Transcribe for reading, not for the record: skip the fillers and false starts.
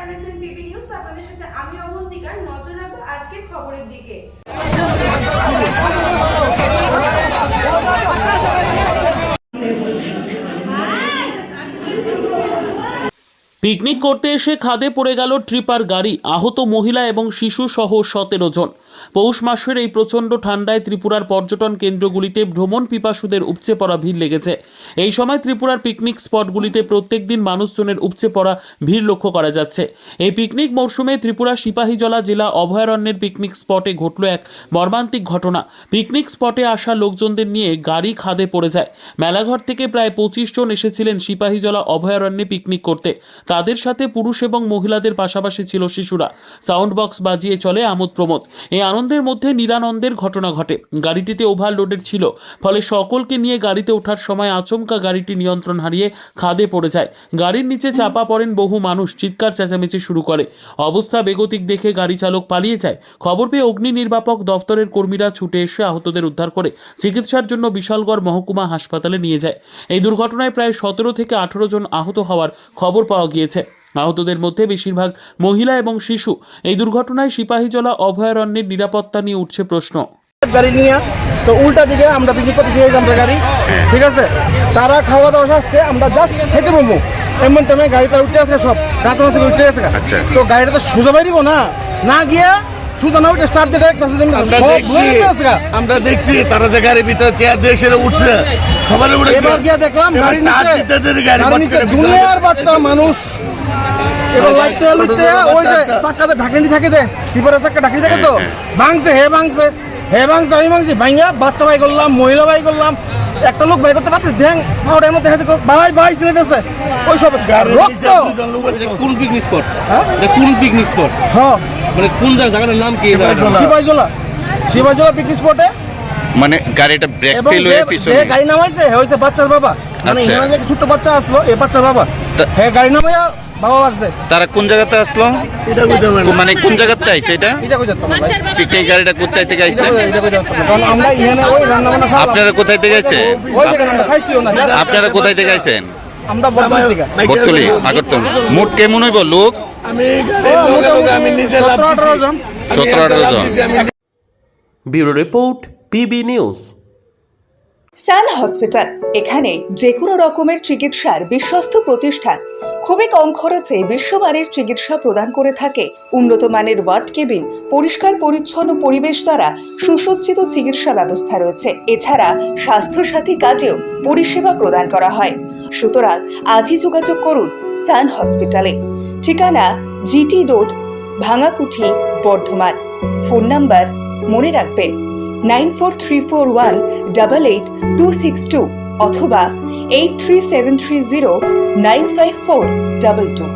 দেখছেন PB news. আপনাদের সাথে আমি অবন্তিকার। নজর রাখবো আজকের খবরের দিকে। পিকনিক করতে এসে খাদে পড়ে গেল ট্রিপার গাড়ি, আহত মহিলা এবং শিশু সহ 17 জন। পৌষ মাসের এই প্রচণ্ড ঠান্ডায় ত্রিপুরার পর্যটন কেন্দ্রগুলিতে ভ্রমণ পিপাসুদের উপচে পড়া ভিড় লেগেছে। এই সময় ত্রিপুরার পিকনিক স্পটগুলিতে প্রত্যেক দিন মানুষজনের উপচে পড়া ভিড় লক্ষ্য করা যাচ্ছে। এই পিকনিক মরশুমে ত্রিপুরা সিপাহীজলা জেলা অভয়ারণ্যের পিকনিক স্পটে ঘটল এক মর্মান্তিক ঘটনা। পিকনিক স্পটে আসা লোকজনদের নিয়ে গাড়ি খাদে পড়ে যায়। মেলাঘর থেকে প্রায় 25 জন এসেছিলেন সিপাহীজলা অভয়ারণ্যে পিকনিক করতে। তাদের সাথে পুরুষ এবং মহিলাদের পাশাপাশি ছিল শিশুরা। সাউন্ড বক্স বাজিয়ে চলে আমোদ প্রমোদ। এই আনন্দের মধ্যে নিরানন্দের ঘটনা ঘটে। গাড়িটিতে ওভারলোডেড ছিল, ফলে সকলকে নিয়ে গাড়িতে ওঠার সময় আচমকা গাড়িটি নিয়ন্ত্রণ হারিয়ে খাদে পড়ে যায়। গাড়ির নিচে চাপা পড়েন বহু মানুষ, চিৎকার চেঁচামেচি শুরু করে। অবস্থা বেগতিক দেখে গাড়ি চালক পালিয়ে যায়। খবর পেয়ে অগ্নি নির্বাপক দপ্তরের কর্মীরা ছুটে এসে আহতদের উদ্ধার করে চিকিৎসার জন্য বিশালগড় মহকুমা হাসপাতালে নিয়ে যায়। এই দুর্ঘটনায় প্রায় 17 থেকে 18 জন আহত হওয়ার খবর পাওয়া গিয়েছে। আহতদের মধ্যে বেশিরভাগ মহিলা এবং শিশু। এই দুর্ঘটনায় সিপাহীজলা অভয়ারণ্যের নিরাপত্তা নিয়ে উঠছে প্রশ্ন। গাড়ি নিয়ে তো উল্টা দিকে আমরা পিছিয়ে করতে চেয়েছি আমরা গাড়ি, ঠিক আছে, তারা খাওয়া দাওয়া আসছে, আমরা জাস্ট খেতে বলবো এমন টাইমে গাড়ি তার উঠে আসে, সব কাঁচা মাছে উঠে আসে। তো গাড়িটা তো সোজা বাইরিব না গিয়া শুধু না উঠে স্টার্ট দিয়ে আমরা দেখছি তারা যে গাড়ির ভিতরে চেয়ার দিয়ে সেটা উঠছে, সবার উপরে এবার গিয়া দেখলাম গাড়ি নিচে দুনিয়ার বাচ্চা মানুষ। এবার লাইতে ওই যে চাক্কাতে ঢাকনি থাকে, দে টিপারের চাক্কা ঢাকনি থাকে, তো ভাঙছে আমি ভাঙছি ভাইয়া বাচ্চা ভাই করলাম, মহিলা ভাই করলাম, একটা লোক ভাই করতে পারছে ধ্যাং ওটার মধ্যে ভাই ছিলেছে ওই সব রক্ত। কোন পিকনিক স্পট? কোন পিকনিক স্পট? হ্যাঁ, মানে কোন জায়গাটার নাম কি? সিপাহীজলা পিকনিক স্পটে। মানে গাড়িটা ব্রেক ফেল হয়ে পিছনে গাড়ি নামাইছে, হইছে বাচ্চার বাবা, মানে এখানে যে ছোট বাচ্চা আসলো এই বাচ্চার বাবা, হ্যাঁ গাড়ি নামাইয়া বাবা লাগছে। তারা কোন জায়গাতে আসলো? মানে কোন জায়গাতে আইছে? এটা পিকনিক গাড়িটা কোথায় থেকে আইছে? আমরা এখানে ওই রান্না বান্না সব। আপনারা কোথায় থেকে আইছেন? ওই জায়গায় আমরা খাইছিও না। আপনারা কোথায় থেকে আইছেন? আমরা বর্তলি আগরতলা। মোট কেমন হইব লোক? আমি নিজে 17-18 জন। 17-18 জন। Bureau report, PB news. Sun hospital, এখানে যে কোনো রকমের চিকিৎসার বিশ্বস্ত প্রতিষ্ঠান। খুবই কম খরচে বিশ্বমানের চিকিৎসা প্রদান করে থাকে। উন্নত মানের ওয়ার্ড কেবিন, পরিষ্কার পরিচ্ছন্ন পরিবেশ দ্বারা সুসজ্জিত চিকিৎসা ব্যবস্থা রয়েছে। এছাড়া স্বাস্থ্যসাথী কাজেও পরিষেবা প্রদান করা হয়। সুতরাং আজই যোগাযোগ করুন সান হসপিটালে। ঠিকানা GT road, Bhangakuthi, Bardhaman. Phone number মনে রাখবেন 9434188262 অথবা 83730954222।